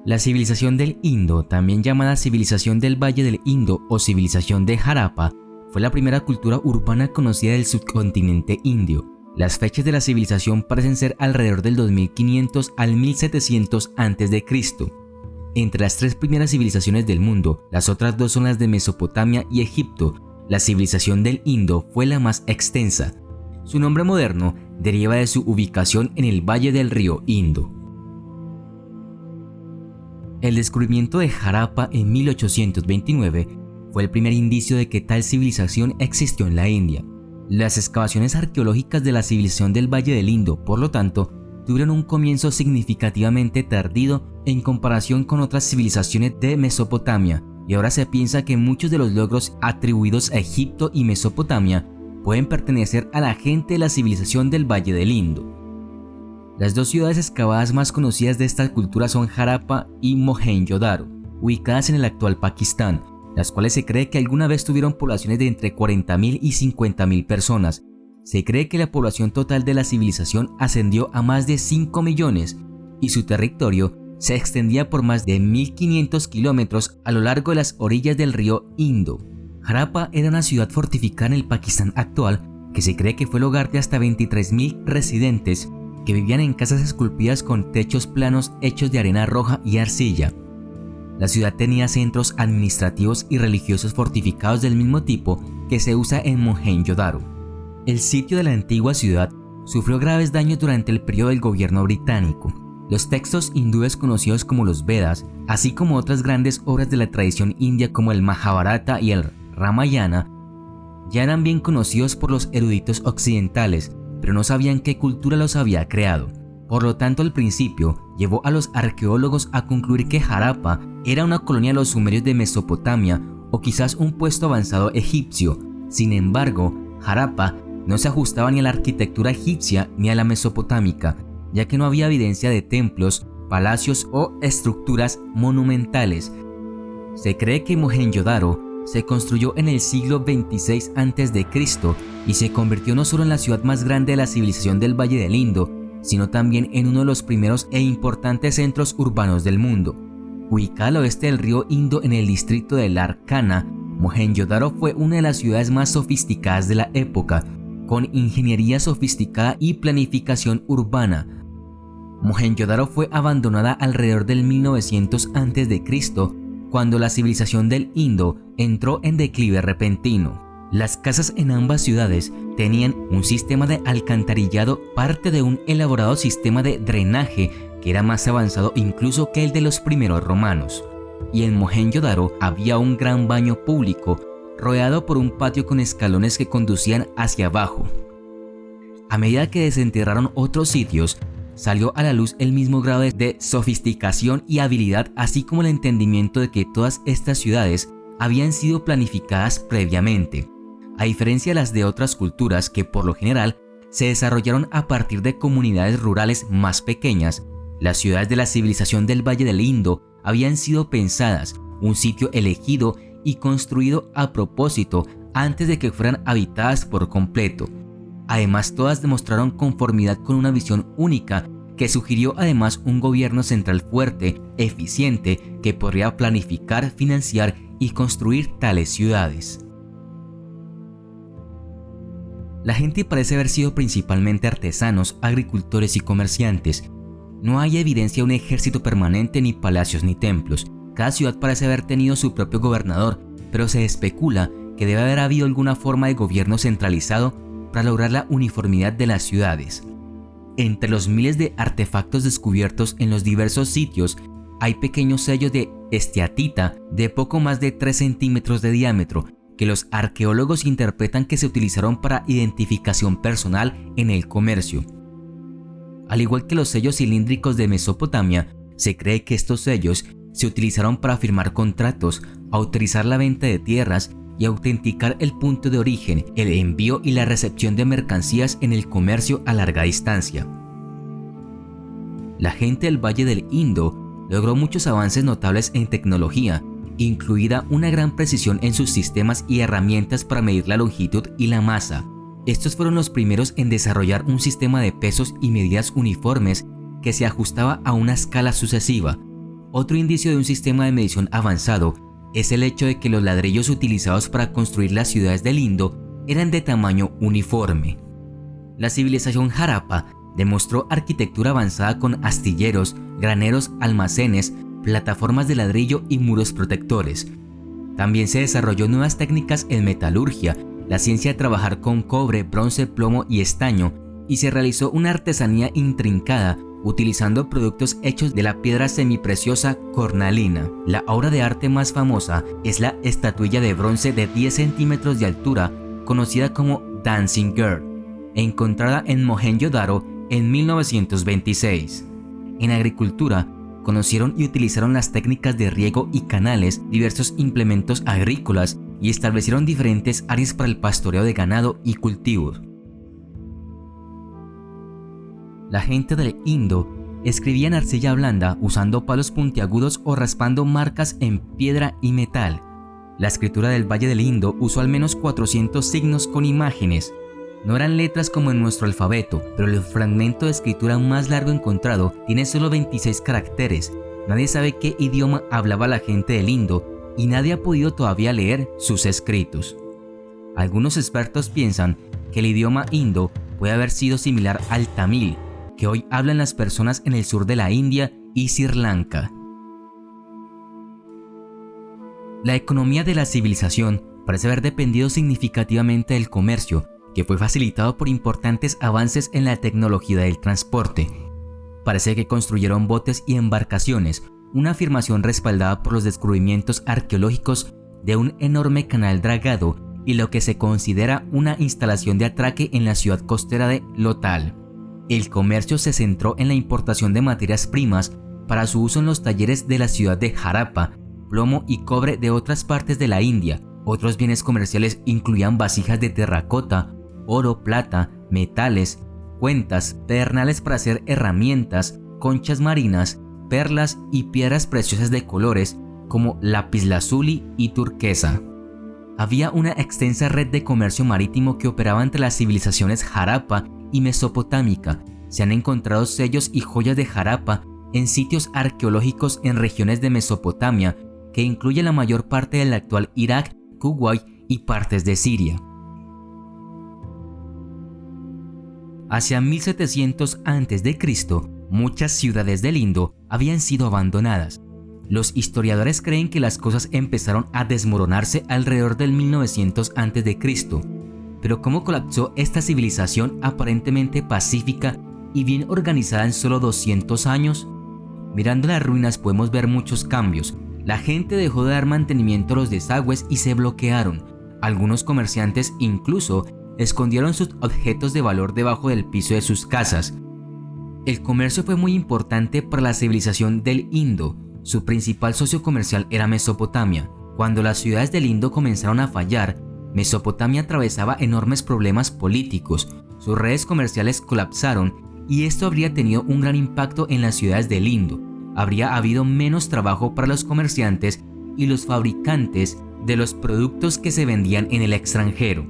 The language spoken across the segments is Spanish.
La civilización del Indo, también llamada civilización del Valle del Indo o civilización de Harappa, fue la primera cultura urbana conocida del subcontinente indio. Las fechas de la civilización parecen ser alrededor del 2500 al 1700 a.C. Entre las tres primeras civilizaciones del mundo, las otras dos son las de Mesopotamia y Egipto. La civilización del Indo fue la más extensa. Su nombre moderno deriva de su ubicación en el valle del río Indo. El descubrimiento de Harappa en 1829 fue el primer indicio de que tal civilización existió en la India. Las excavaciones arqueológicas de la civilización del Valle del Indo, por lo tanto, tuvieron un comienzo significativamente tardío en comparación con otras civilizaciones de Mesopotamia, y ahora se piensa que muchos de los logros atribuidos a Egipto y Mesopotamia pueden pertenecer a la gente de la civilización del Valle del Indo. Las dos ciudades excavadas más conocidas de esta cultura son Harappa y Mohenjo-Daro, ubicadas en el actual Pakistán, las cuales se cree que alguna vez tuvieron poblaciones de entre 40.000 y 50.000 personas. Se cree que la población total de la civilización ascendió a más de 5 millones y su territorio se extendía por más de 1.500 kilómetros a lo largo de las orillas del río Indo. Harappa era una ciudad fortificada en el Pakistán actual que se cree que fue el hogar de hasta 23.000 residentes que vivían en casas esculpidas con techos planos hechos de arena roja y arcilla. La ciudad tenía centros administrativos y religiosos fortificados del mismo tipo que se usa en Mohenjo-Daro. El sitio de la antigua ciudad sufrió graves daños durante el periodo del gobierno británico. Los textos hindúes conocidos como los Vedas, así como otras grandes obras de la tradición india como el Mahabharata y el Ramayana, ya eran bien conocidos por los eruditos occidentales, pero no sabían qué cultura los había creado. Por lo tanto, al principio llevó a los arqueólogos a concluir que Harappa era una colonia de los sumerios de Mesopotamia o quizás un puesto avanzado egipcio. Sin embargo, Harappa no se ajustaba ni a la arquitectura egipcia ni a la mesopotámica, ya que no había evidencia de templos, palacios o estructuras monumentales. Se cree que Mohenjo-Daro se construyó en el siglo 26 a.C. y se convirtió no solo en la ciudad más grande de la civilización del Valle del Indo, sino también en uno de los primeros e importantes centros urbanos del mundo. Ubicada al oeste del río Indo en el distrito de Larkana, Mohenjo-Daro fue una de las ciudades más sofisticadas de la época, con ingeniería sofisticada y planificación urbana. Mohenjo-Daro fue abandonada alrededor del 1900 a.C., cuando la civilización del Indo entró en declive repentino. Las casas en ambas ciudades tenían un sistema de alcantarillado, parte de un elaborado sistema de drenaje que era más avanzado incluso que el de los primeros romanos. Y en Mohenjo-Daro había un gran baño público, rodeado por un patio con escalones que conducían hacia abajo. A medida que desenterraron otros sitios, salió a la luz el mismo grado de sofisticación y habilidad, así como el entendimiento de que todas estas ciudades habían sido planificadas previamente. A diferencia de las de otras culturas que por lo general se desarrollaron a partir de comunidades rurales más pequeñas, las ciudades de la civilización del Valle del Indo habían sido pensadas, un sitio elegido y construido a propósito antes de que fueran habitadas por completo. Además, todas demostraron conformidad con una visión única que sugirió además un gobierno central fuerte, eficiente, que podría planificar, financiar y construir tales ciudades. La gente parece haber sido principalmente artesanos, agricultores y comerciantes. No hay evidencia de un ejército permanente, ni palacios ni templos. Cada ciudad parece haber tenido su propio gobernador, pero se especula que debe haber habido alguna forma de gobierno centralizado para lograr la uniformidad de las ciudades. Entre los miles de artefactos descubiertos en los diversos sitios, hay pequeños sellos de esteatita de poco más de 3 centímetros de diámetro, que los arqueólogos interpretan que se utilizaron para identificación personal en el comercio. Al igual que los sellos cilíndricos de Mesopotamia, se cree que estos sellos se utilizaron para firmar contratos, autorizar la venta de tierras y autenticar el punto de origen, el envío y la recepción de mercancías en el comercio a larga distancia. La gente del Valle del Indo logró muchos avances notables en tecnología, incluida una gran precisión en sus sistemas y herramientas para medir la longitud y la masa. Estos fueron los primeros en desarrollar un sistema de pesos y medidas uniformes que se ajustaba a una escala sucesiva. Otro indicio de un sistema de medición avanzado es el hecho de que los ladrillos utilizados para construir las ciudades del Indo eran de tamaño uniforme. La civilización Harappa demostró arquitectura avanzada con astilleros, graneros, almacenes, plataformas de ladrillo y muros protectores. También se desarrolló nuevas técnicas en metalurgia, la ciencia de trabajar con cobre, bronce, plomo y estaño, y se realizó una artesanía intrincada utilizando productos hechos de la piedra semipreciosa cornalina. La obra de arte más famosa es la estatuilla de bronce de 10 centímetros de altura, conocida como Dancing Girl, encontrada en Mohenjo-Daro en 1926. En agricultura, conocieron y utilizaron las técnicas de riego y canales, diversos implementos agrícolas y establecieron diferentes áreas para el pastoreo de ganado y cultivos. La gente del Indo escribía en arcilla blanda usando palos puntiagudos o raspando marcas en piedra y metal. La escritura del Valle del Indo usó al menos 400 signos con imágenes. No eran letras como en nuestro alfabeto, pero el fragmento de escritura más largo encontrado tiene solo 26 caracteres. Nadie sabe qué idioma hablaba la gente del Indo y nadie ha podido todavía leer sus escritos. Algunos expertos piensan que el idioma indo puede haber sido similar al tamil, que hoy hablan las personas en el sur de la India y Sri Lanka. La economía de la civilización parece haber dependido significativamente del comercio, que fue facilitado por importantes avances en la tecnología del transporte. Parece que construyeron botes y embarcaciones, una afirmación respaldada por los descubrimientos arqueológicos de un enorme canal dragado y lo que se considera una instalación de atraque en la ciudad costera de Lothal. El comercio se centró en la importación de materias primas para su uso en los talleres de la ciudad de Harappa, plomo y cobre de otras partes de la India. Otros bienes comerciales incluían vasijas de terracota, oro, plata, metales, cuentas, pedernales para hacer herramientas, conchas marinas, perlas y piedras preciosas de colores como lapislázuli y turquesa. Había una extensa red de comercio marítimo que operaba entre las civilizaciones Harappa y mesopotámica. Se han encontrado sellos y joyas de Harappa en sitios arqueológicos en regiones de Mesopotamia, que incluye la mayor parte del actual Irak, Kuwait y partes de Siria. Hacia 1700 a.C., muchas ciudades del Indo habían sido abandonadas. Los historiadores creen que las cosas empezaron a desmoronarse alrededor del 1900 a.C., pero ¿cómo colapsó esta civilización aparentemente pacífica y bien organizada en solo 200 años? Mirando las ruinas podemos ver muchos cambios. La gente dejó de dar mantenimiento a los desagües y se bloquearon. Algunos comerciantes incluso escondieron sus objetos de valor debajo del piso de sus casas. El comercio fue muy importante para la civilización del Indo. Su principal socio comercial era Mesopotamia. Cuando las ciudades del Indo comenzaron a fallar, Mesopotamia atravesaba enormes problemas políticos. Sus redes comerciales colapsaron y esto habría tenido un gran impacto en las ciudades del Indo. Habría habido menos trabajo para los comerciantes y los fabricantes de los productos que se vendían en el extranjero.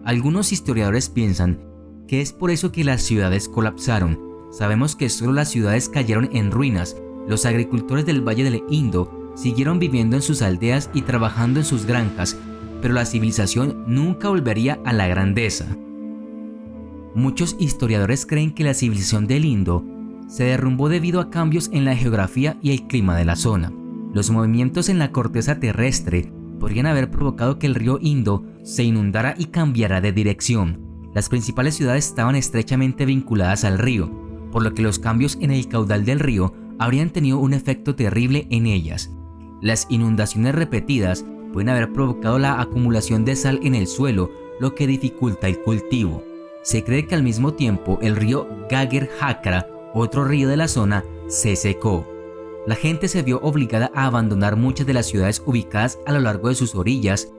Algunos historiadores piensan que es por eso que las ciudades colapsaron. Sabemos que solo las ciudades cayeron en ruinas. Los agricultores del Valle del Indo siguieron viviendo en sus aldeas y trabajando en sus granjas, pero la civilización nunca volvería a la grandeza. Muchos historiadores creen que la civilización del Indo se derrumbó debido a cambios en la geografía y el clima de la zona. Los movimientos en la corteza terrestre podrían haber provocado que el río Indo se inundara y cambiara de dirección. Las principales ciudades estaban estrechamente vinculadas al río, por lo que los cambios en el caudal del río habrían tenido un efecto terrible en ellas. Las inundaciones repetidas pueden haber provocado la acumulación de sal en el suelo, lo que dificulta el cultivo. Se cree que al mismo tiempo el río Gager Hakra, otro río de la zona, se secó. La gente se vio obligada a abandonar muchas de las ciudades ubicadas a lo largo de sus orillas.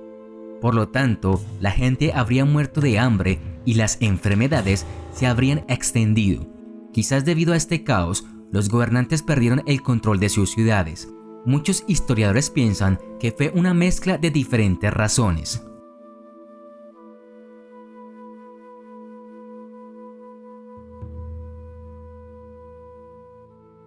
Por lo tanto, la gente habría muerto de hambre y las enfermedades se habrían extendido. Quizás debido a este caos, los gobernantes perdieron el control de sus ciudades. Muchos historiadores piensan que fue una mezcla de diferentes razones.